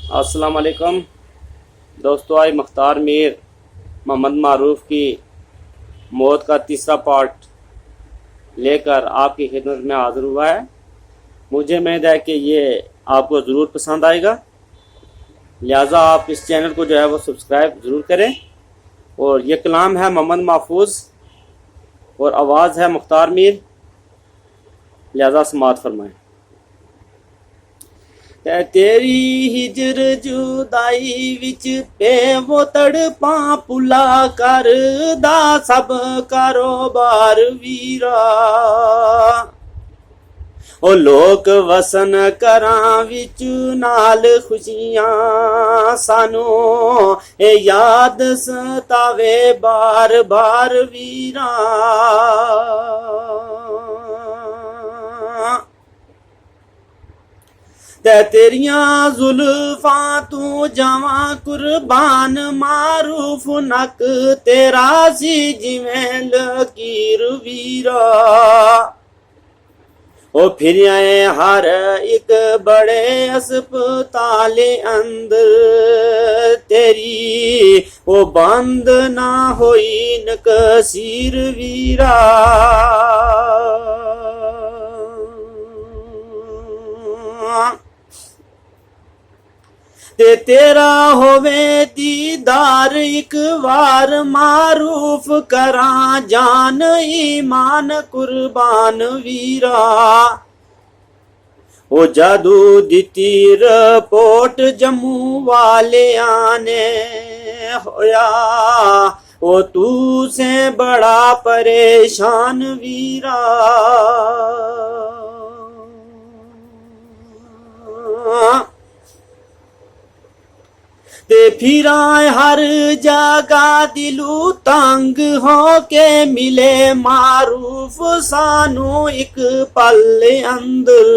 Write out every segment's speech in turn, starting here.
अस्सलाम वालेकुम दोस्तों। आज मुख्तार मीर मोहम्मद मारूफ की मौत का तीसरा पार्ट लेकर आपकी खिदमत में हाजिर हुआ है। मुझे उम्मीद है कि ये आपको ज़रूर पसंद आएगा, लिहाजा आप इस चैनल को जो है वो सब्सक्राइब ज़रूर करें। और ये कलाम है मोहम्मद महफूज और आवाज़ है मुख्तार मीर, लिहाजा समाअत फरमाएं। तेरी हिजर जुदाई विच पे वो तड़पा पुला कर दा सब कारोबार वीरा। ओ लोक वसन करां विच नाल खुशियां सानू ए याद सतावे बार बार वीरा। ते तेरियां जुल्फां तू जावा कुर्बान मारूफ नक तेरा सी जिवें लकीर वीरा। ओ फिर आए हर एक बड़े अस्पताल अंदर तेरी ओ बंद ना होई नकसीर वीरा। ते तेरा होवे दीदार एक बार मारूफ करा जान ईमान कुर्बान वीरा। ओ जादू दिती रिपोर्ट जम्मू वाले आने होया ओ तू से बड़ा परेशान वीरा। ते फिर हर जगह दिलू तंग हो के मिले मारूफ सानू एक पल अंदर।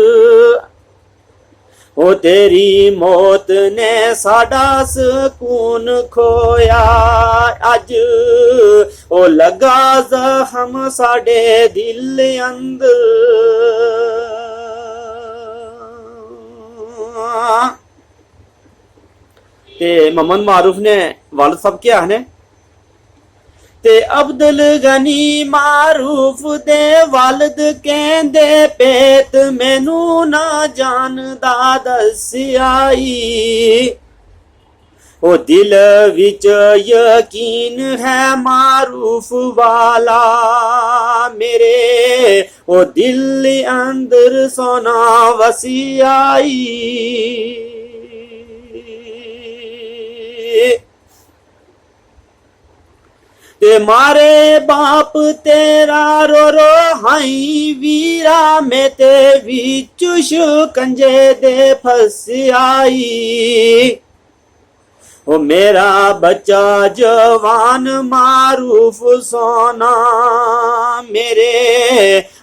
ओ तेरी मौत ने साडा सुकून खोया अज ओ लगा जख्म साडे दिल अंदर। ते मोहम्मद मारूफ ने वालिद साहब क्या है ते अब्दुल गनी मारूफ दे वालिद कहंदे पेत मैनू ना जानदा दस्सियाई। ओ दिल विच यकीन है मारूफ वाला मेरे ओ दिल अंदर सोना वसियाई। ते मारे बाप तेरा रो रो हाई वीरा में ते विच शिकंजे दे फस आई। ओ मेरा बच्चा जवान मारूफ सोना मेरे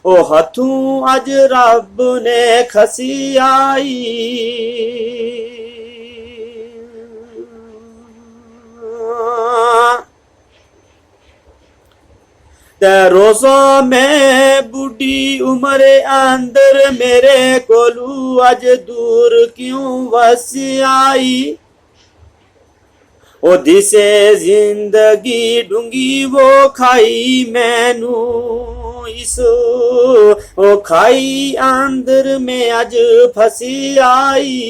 ओ हथों अज रब ने खसी आई। रोज़ा में बुढ़ी उम्र अंदर मेरे कोलू अज दूर क्यों वस आई। ओ दिसे जिंदगी डूंगी वो खाई मैनू इस ओ खाई अंदर में अज फसी आई।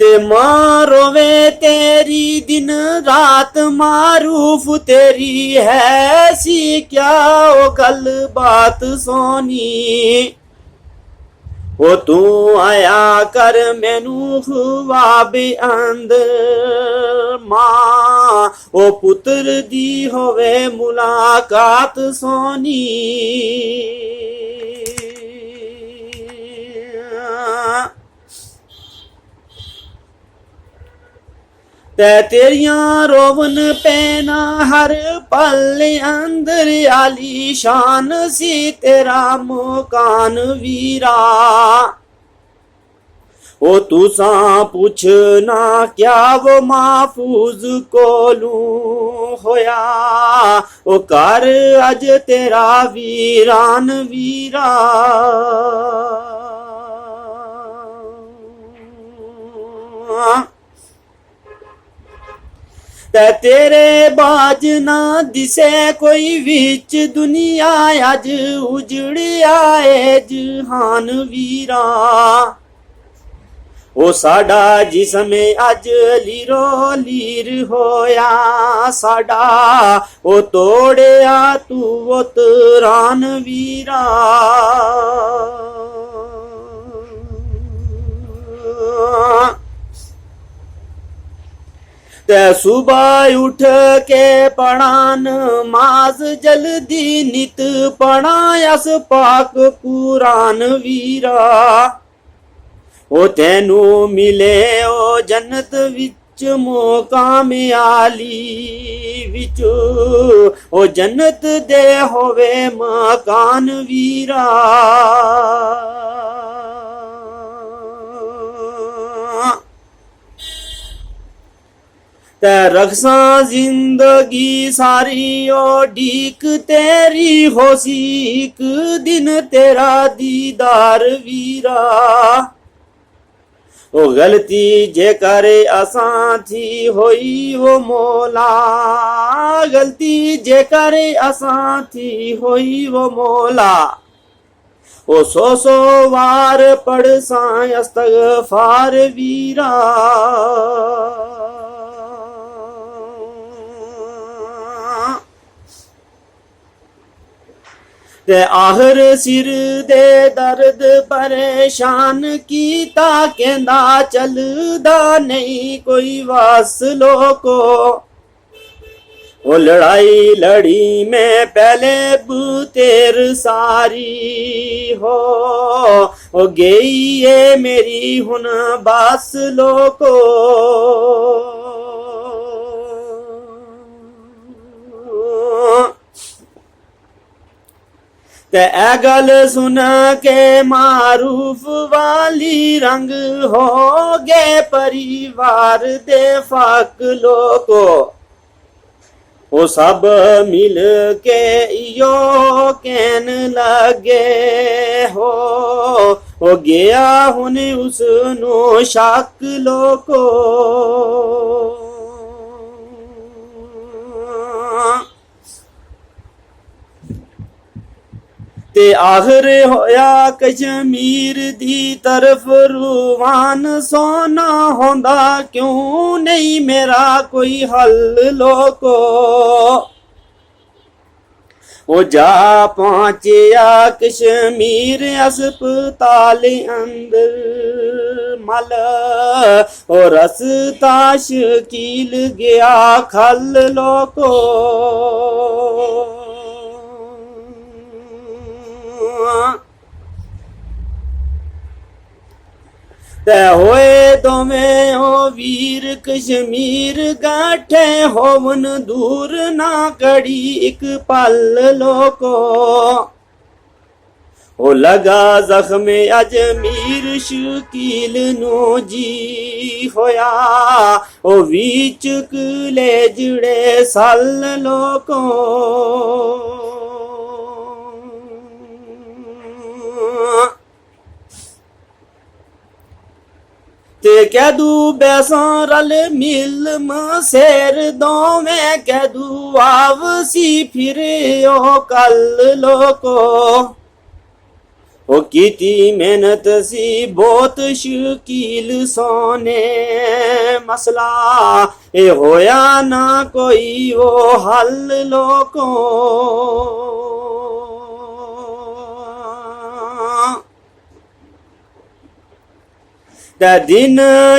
ते मारोवे तेरी दिन रात मारूफ तेरी है सी क्या ओ गल बात सोनी। ओ तू आया कर मैनू ख्वाब अंदर मां ओ पुत्र दी होवे मुलाकात सोनी। ते तेरियां रोवन पैना हर पल अंदर आली शान सी तेरा मकान वीरा। ओ तुसा पूछना क्या वो महफूज कोलू होया, ओ कर अज तेरा वीरान वीरा। ते तेरे बाज ना दिसे कोई विच दुनिया, अज उजड़िया ए जहान वीरा। ओ साडा जिसम अज लीरो लीर होया साडा, ओ तोड़िया तू वो तरान वीरा। ते सुबह उठ के पढ़ान माज जल्दी नित पढ़ायस पाक कुरान वीरा। ओ तेनू मिले ओ जन्नत विच मुकाम आली विच, ओ जन्नत दे होवे मकान वीरा। ते रखसा जिंदगी सारी ओ ढीक तेरी होसी, एक दिन तेरा दीदार वीरा। ओ गलती जे करे असां थी होई वो मौला, गलती जे करे असां थी होई वो मौला। ओ सौ वार पढ़ सां अस्तगफार वीरा। ते आहर सिर दे दर्द परेशान कीता, कहंदा चलदा नहीं कोई वास लोको। ओ लड़ाई लड़ी में पहले बुतेर सारी हो, ओ गई ये मेरी हुन बास लोको। ते ए गल सुन के मारूफ वाली रंग हो गए परिवार दे फाक लोको। ओ सब मिल के इयो कहन लगे हो, ओ गया हुन उसनू शक लोको। ते आखिर होया कश्मीर दी तरफ रूवान, सोना होंदा क्यों नहीं मेरा कोई हल लोको। ओ जा पहुंचया कश्मीर अस्पताल अंदर मल, ओ रस्ता शकील गया खल लोको। ते होए दोवें ओ वीर कश्मीर गाठे होवन दूर ना कड़ी एक पल लोको। ओ लगा जख्म अजमीर शकील नू जी होया, ओ विच कले जड़े सल लोको। ते कैदू बैसा रल मिल मसेर दोवें कैदू आवसी फिर ओ कल लोको। ओ कीती मेहनत सी बहुत शकील सोने मसला, ए होया ना कोई वो हल लोको। ते दिन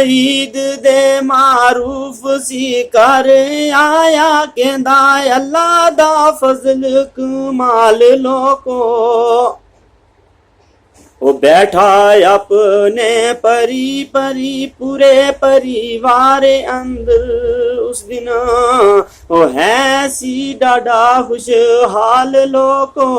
ईद दे मारूफ सी कर आया, कहंदा अल्लाह दा फजल कमाल लोको। ओ बैठा अपने परी परी पूरे परिवार अंदर उस दिन, ओ है सी डाडा खुशहाल लोको।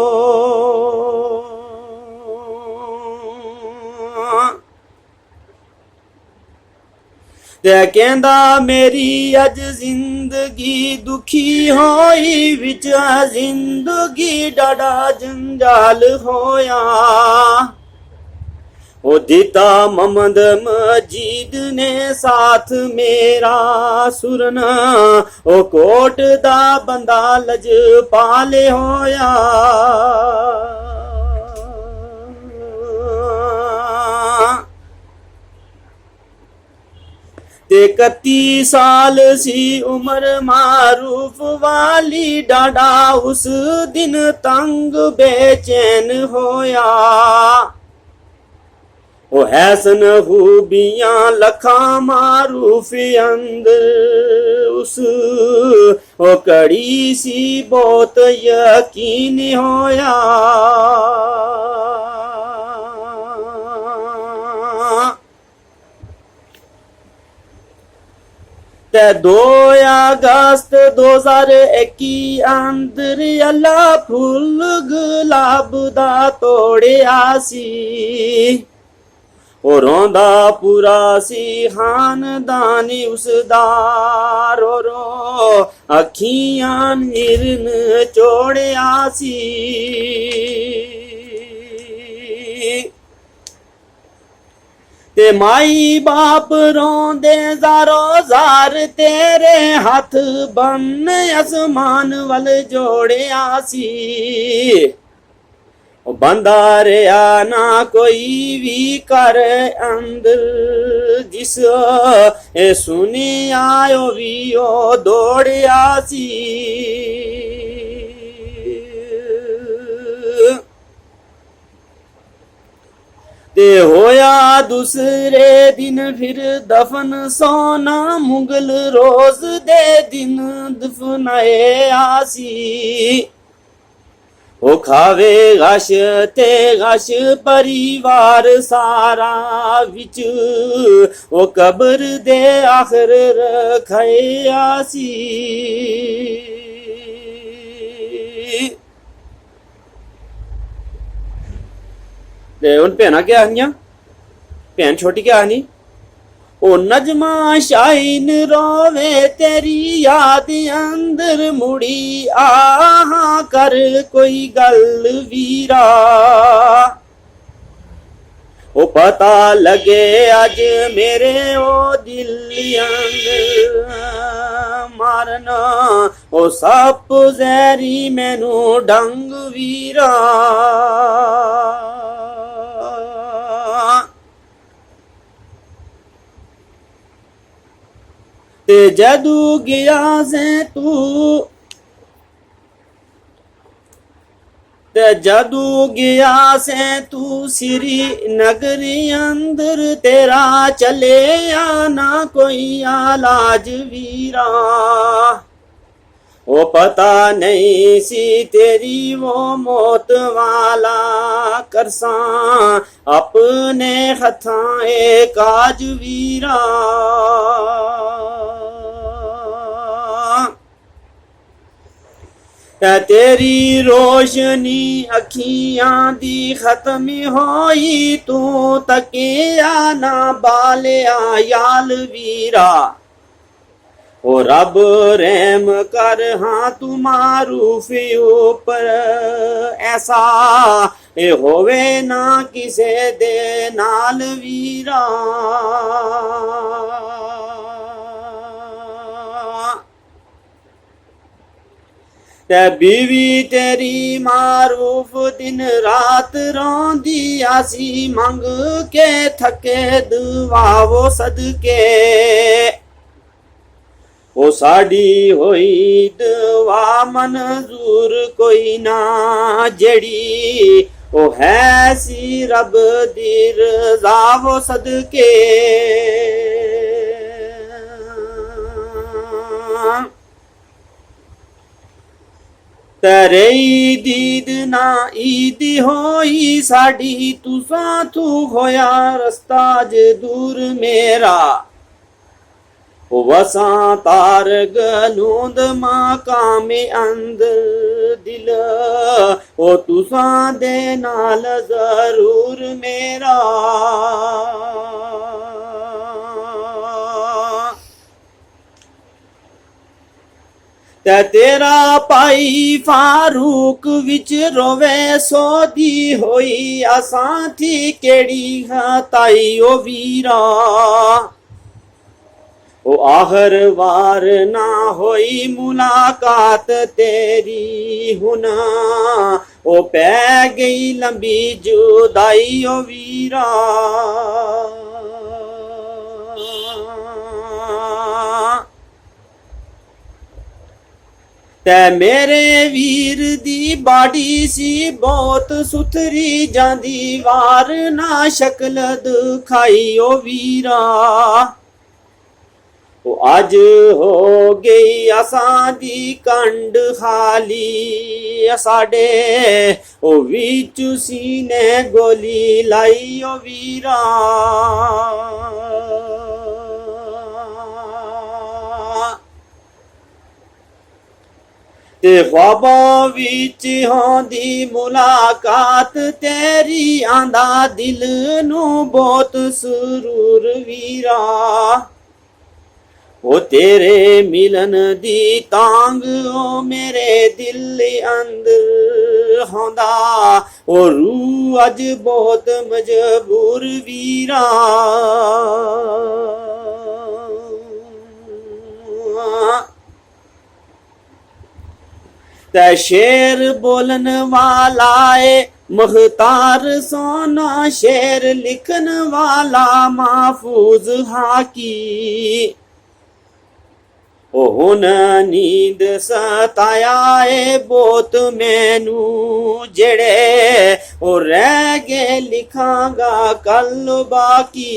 ते कहंदा मेरी अज जिंदगी दुखी होई विच जिंदगी डाडा जंजाल होया। ओ दिता मोहम्मद मजीद ने साथ मेरा सुरन ओ कोट दा बंदा लज पाले होया। ते 31 साल सी उम्र मारूफ वाली डाडा उस दिन तंग बेचैन होया। ओ हैसन खूबियां लखा मारूफ अंदर उस ओ कड़ी सी बहुत यकीन होया। ते 2 अगस्त 2021 अंदर अल्लाह फुल गुलाब दा तोड़िया सी। ओ रोंदा पूरा सी खानदानी उसदा रो रो अखियां निरन चोड़िया सी। ते माई बाप रोंदे ज़ारो ज़ार तेरे हथ बन आसमान वल जोड़िया सी। बंदा रहा ना कोई भी कर अंदर जिस ए सुनी आयो भी ओ दौड़िया सी। ते होया दूसरे दिन फिर दफन सोना मुगल रोज दे दिन दफनाए आसी। ओ खावे गश ते गश परिवार सारा विच ओ कब्र दे आखिर रखे आसी। ते हुण भैनां क्या आखनियां, भैन छोटी क्या आखनी, ओ नजमा शाइन रोवे तेरी याद अंदर मुड़ी आहा कर कोई गल वीरा। ओ पता लगे अज मेरे ओ दिल अंदर मारना ओ सप जहरी मैनू डंग वीरा। ते जदू गया से तू ते जदू गया से तू श्री नगरी अंदर तेरा चले आना कोई आलाज वीरा। ओ पता नहीं सी तेरी वो मौत वाला करसा अपने हथां ए काज वीरा। तेरी रोशनी अखियां दी खत्म होई तू तकिया ना बालिया याल वीरा। ओ रब रहम कर हाँ तू मारूफ ऊपर ऐसा ए होवे ना किसे दे नाल वीरा। ते बीवी तेरी मारूफ दिन रात रोंदी आसी मंग के थके दुआवो सदके। ओ साड़ी होई दुआ मंजूर कोई ना जेड़ी ओ है सी रब दी रज़ा वो सदके। तेरी दीद ना ईद होई साड़ी तुसा तू होया रस्ता जे दूर मेरा। वसा तार गलूंद मकाम अंदर दिल ओ तुसा दे नाल जरूर मेरा। ते तेरा भाई फारूक विच रोवे सोदी होई असां थी केड़ी ताई ओ वीरा ओ आहर वार ना होई मुलाकात तेरी हुना ओ पै गई लंबी जुदाई ओ वीरा ते मेरे वीर दी बाड़ी सी बहुत सुथरी जांदी वार ना शक्ल दिखाई ओ वीरा ओ अज हो गई असां दी कंड खाली साडे ओ विच सीने गोली लाई ओ वीरा ते ख्वाबां विच होंदी मुलाकात तेरी आंदा दिल नू बहुत सुरूर वीरा ओ तेरे मिलन दी तांग ओ मेरे दिल अंदर होंदा ओ रूह अज बहुत मजबूर वीरा ते शेर बोलन वाला है मुख्तार सोना शेर लिखन वाला महफूज हाकी ओ हुन नींद सताया है बहुत मैनू जेड़े ओ रह गए लिखांगा कल बाकी।